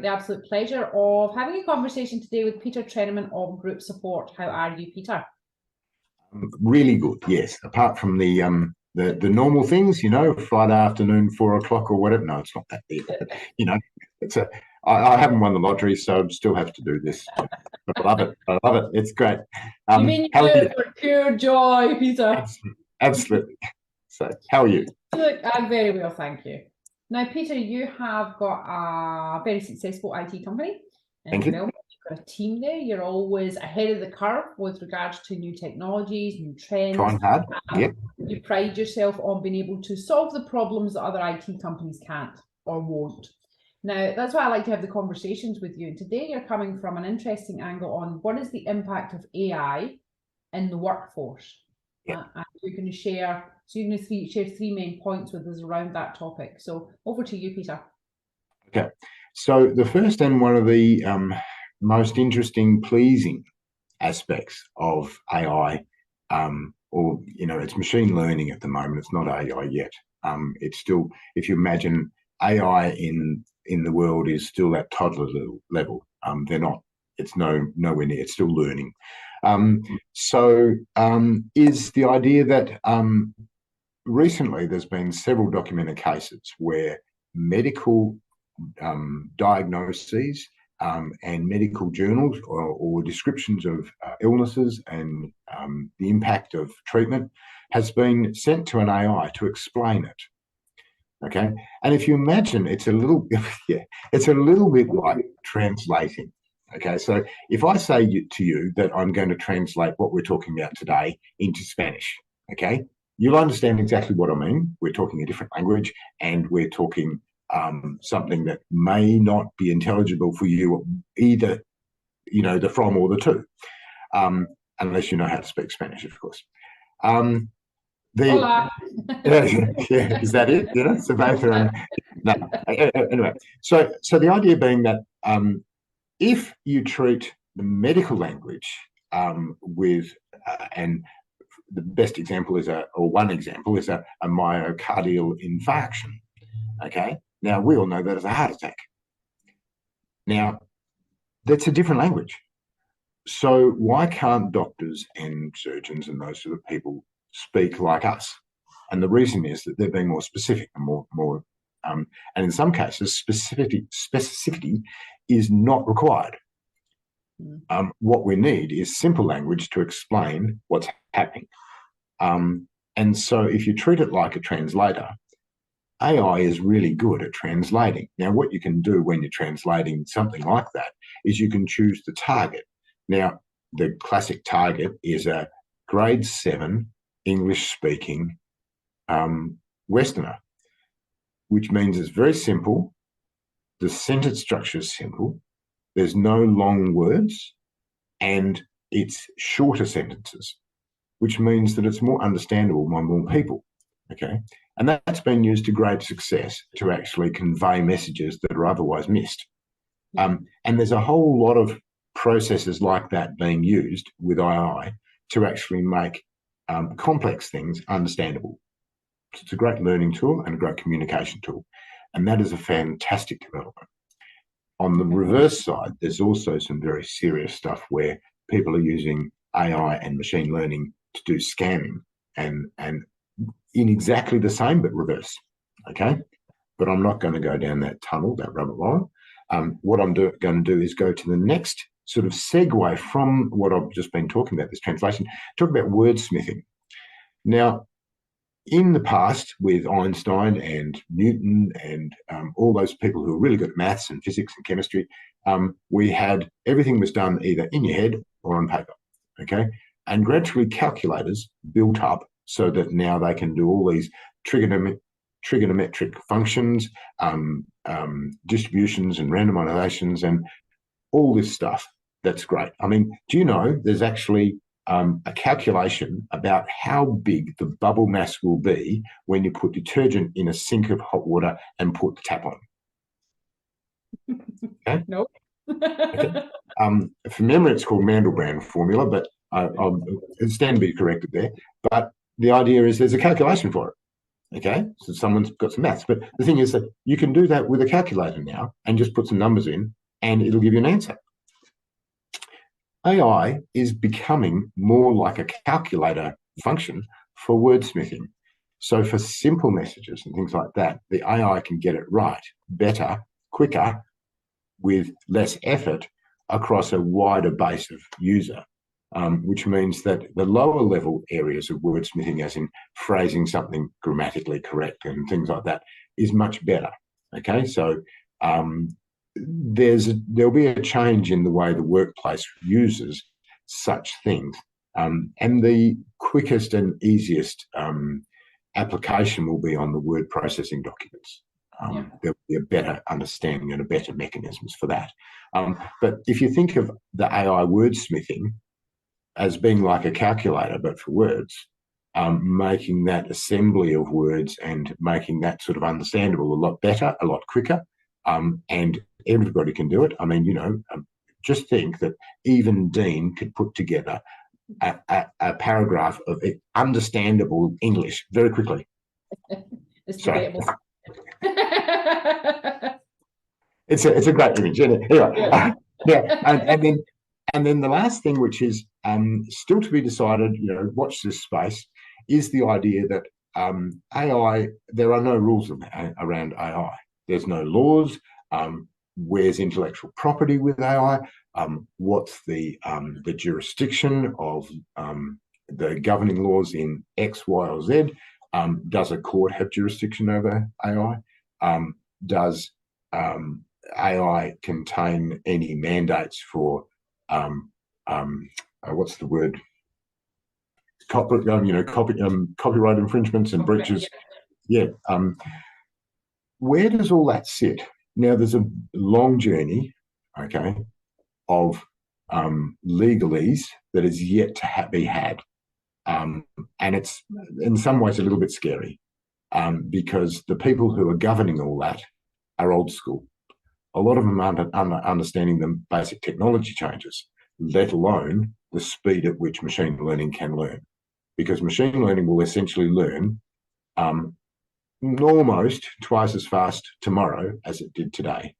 the absolute pleasure of having a conversation today with Peter Trenaman of Group Support. How are you, Peter? Really good, yes. Apart from the normal things, Friday afternoon, 4 o'clock or whatever. No, it's not that big. It's I haven't won the lottery, so I still have to do this. But I love it. I love it. It's great. You mean you do it for pure joy, Peter? Absolutely. So, how are you? Look, I'm very well, thank you. Now, Peter, you have got a very successful IT company. Thank you. You've got a team there. You're always ahead of the curve with regards to new technologies, new trends. Trying hard. Yep. You pride yourself on being able to solve the problems that other IT companies can't or won't. Now, that's why I like to have the conversations with you. And today you're coming from an interesting angle on what is the impact of AI in the workforce. Yep. And you're going to share, share three main points with us around that topic. So over to you, Peter. Okay. So the first and one of the most interesting, pleasing aspects of AI, it's machine learning at the moment. It's not AI yet. It's still, if you imagine AI in the world is still at toddler level. They're not. It's nowhere near. It's still learning. Is the idea that recently there's been several documented cases where medical diagnoses and medical journals or descriptions of illnesses and the impact of treatment has been sent to an AI to explain it. Okay, and if you imagine, it's a little bit like translating. Okay, so if I say to you that I'm going to translate what we're talking about today into Spanish, okay, you'll understand exactly what I mean. We're talking a different language, and we're talking something that may not be intelligible for you either, the from or the to, unless you know how to speak Spanish, of course. Hola. Yeah, is that it? So both are no. Anyway, so the idea being that if you treat the medical language with and the best example is one example is a myocardial infarction. Okay, now we all know that as a heart attack. Now that's a different language. So why can't doctors and surgeons and those sort of people speak like us? And the reason is that they're being more specific and more and in some cases specificity is not required. What we need is simple language to explain what's happening. And so if you treat it like a translator, AI is really good at translating. Now, what you can do when you're translating something like that is you can choose the target. Now, the classic target is a grade 7 English-speaking Westerner, which means it's very simple. The sentence structure is simple. There's no long words, and it's shorter sentences, which means that it's more understandable by more people. Okay, and that's been used to great success to actually convey messages that are otherwise missed. And there's a whole lot of processes like that being used with AI to actually make complex things understandable. It's a great learning tool and a great communication tool, and that is a fantastic development. On the reverse side, there's also some very serious stuff where people are using AI and machine learning to do scamming and in exactly the same but reverse. Okay, but I'm not going to go down that tunnel, that rabbit hole. What I'm going to do is go to the next sort of segue from what I've just been talking about, this translation, talk about wordsmithing. Now, in the past with Einstein and Newton and all those people who are really good at maths and physics and chemistry, we had everything was done either in your head or on paper, okay? And gradually calculators built up so that now they can do all these trigonometric functions, distributions and randomizations and all this stuff. That's great. I mean, do you know there's actually a calculation about how big the bubble mass will be when you put detergent in a sink of hot water and put the tap on? Okay? Nope. Okay. From memory, it's called Mandelbrot formula, but I'll stand to be corrected there. But the idea is there's a calculation for it. Okay, so someone's got some maths, but the thing is that you can do that with a calculator now and just put some numbers in and it'll give you an answer. AI is becoming more like a calculator function for wordsmithing. So for simple messages and things like that, the AI can get it right better, quicker, with less effort across a wider base of user, which means that the lower level areas of wordsmithing, as in phrasing something grammatically correct and things like that, is much better. Okay, so there'll be a change in the way the workplace uses such things, and the quickest and easiest application will be on the word processing documents. There'll be a better understanding and a better mechanisms for that. But if you think of the AI wordsmithing as being like a calculator, but for words, making that assembly of words and making that sort of understandable a lot better, a lot quicker, and everybody can do it. I mean, just think that even Dean could put together a paragraph of understandable English very quickly. It's debatable. It's a great image, isn't it? Anyway, yeah, and then the last thing, which is still to be decided, watch this space, is the idea that AI. There are no rules around AI. There's no laws. Where's intellectual property with AI? What's the jurisdiction of the governing laws in X, Y, or Z? Does a court have jurisdiction over AI? Does AI contain any mandates for what's the word? Copyright infringements and breaches. Yeah. Where does all that sit? Now, there's a long journey, okay, of legalese that is yet to be had. And it's in some ways a little bit scary because the people who are governing all that are old school. A lot of them aren't understanding the basic technology changes, let alone the speed at which machine learning can learn. Because machine learning will essentially learn almost twice as fast tomorrow as it did today.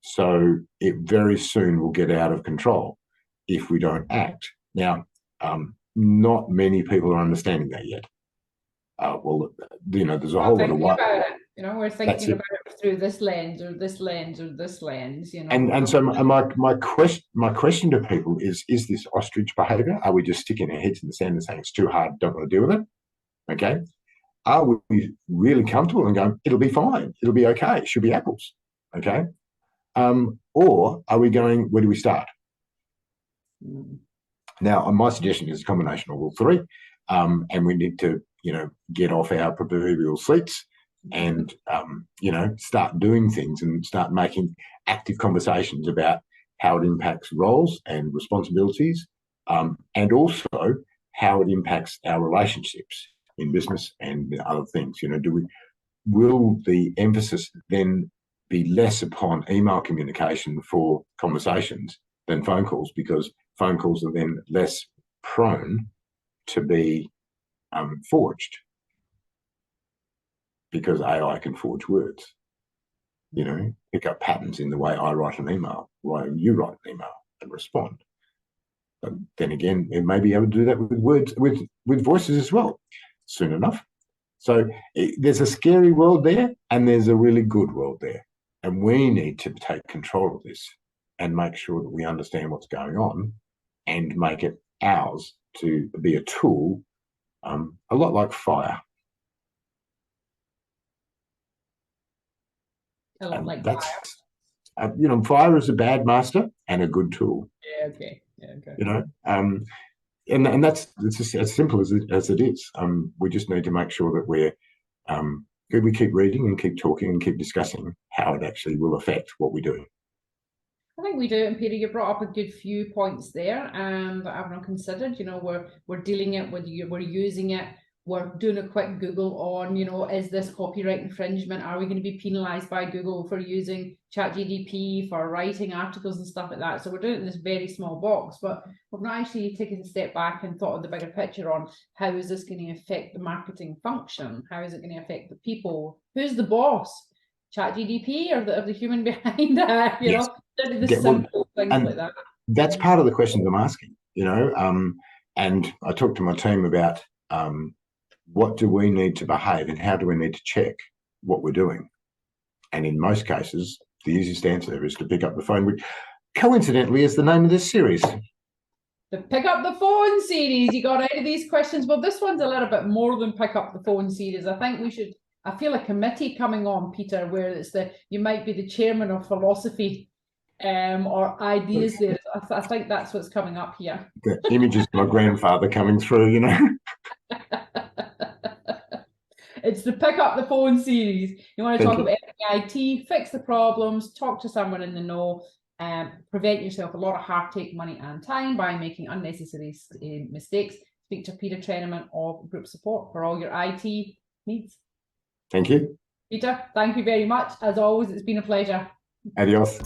So it very soon will get out of control if we don't act. Now, not many people are understanding that yet. There's a whole lot of about it. We're thinking about it through this lens or this lens or this lens. And so my question to people is this ostrich behaviour? Are we just sticking our heads in the sand and saying it's too hard, don't want to deal with it? Okay. Are we really comfortable and going, it'll be fine, it'll be okay, it should be apples? Okay. Or are we going, where do we start? Now, my suggestion is a combination of all three, and we need to, get off our proverbial seats and, start doing things and start making active conversations about how it impacts roles and responsibilities, and also how it impacts our relationships in business and other things. Will the emphasis then be less upon email communication for conversations than phone calls, because phone calls are then less prone to be forged, because AI can forge words, pick up patterns in the way I write an email, why you write an email and respond. But then again, it may be able to do that with words, with voices as well, soon enough. So there's a scary world there and there's a really good world there. And we need to take control of this and make sure that we understand what's going on and make it ours to be a tool, a lot like fire. A lot like fire. Fire is a bad master and a good tool. Yeah, okay. Yeah, okay. And that's just as simple as it is. We just need to make sure that we keep reading and keep talking and keep discussing how it actually will affect what we do. I think we do, and Peter, you brought up a good few points there that I've not considered. We're dealing it with, we're using it, we're doing a quick Google on, you know, is this copyright infringement? Are we going to be penalised by Google for using ChatGPT for writing articles and stuff like that? So we're doing it in this very small box, but we've not actually taken a step back and thought of the bigger picture on how is this going to affect the marketing function? How is it going to affect the people? Who's the boss? ChatGPT or the human behind that? You Yes. know, the simple things and like that. that's part of the questions I'm asking, you know. And I talked to my team about what do we need to behave and how do we need to check what we're doing. And in most cases, the easiest answer is to pick up the phone, which coincidentally is the name of this series. The Pick Up the Phone series. You got out of these questions. Well, this one's a little bit more than Pick Up the Phone series. I think we should, I feel a committee coming on, Peter, where it's you might be the chairman of philosophy or ideas there. I think that's what's coming up here. The images of my grandfather coming through, you know. It's the Pick Up the Phone series. You want to talk about IT, fix the problems, talk to someone in the know, prevent yourself a lot of heartache, money and time by making unnecessary mistakes. Speak to Peter Trenaman of Group Support for all your IT needs. Thank you. Peter, thank you very much. As always, it's been a pleasure. Adios.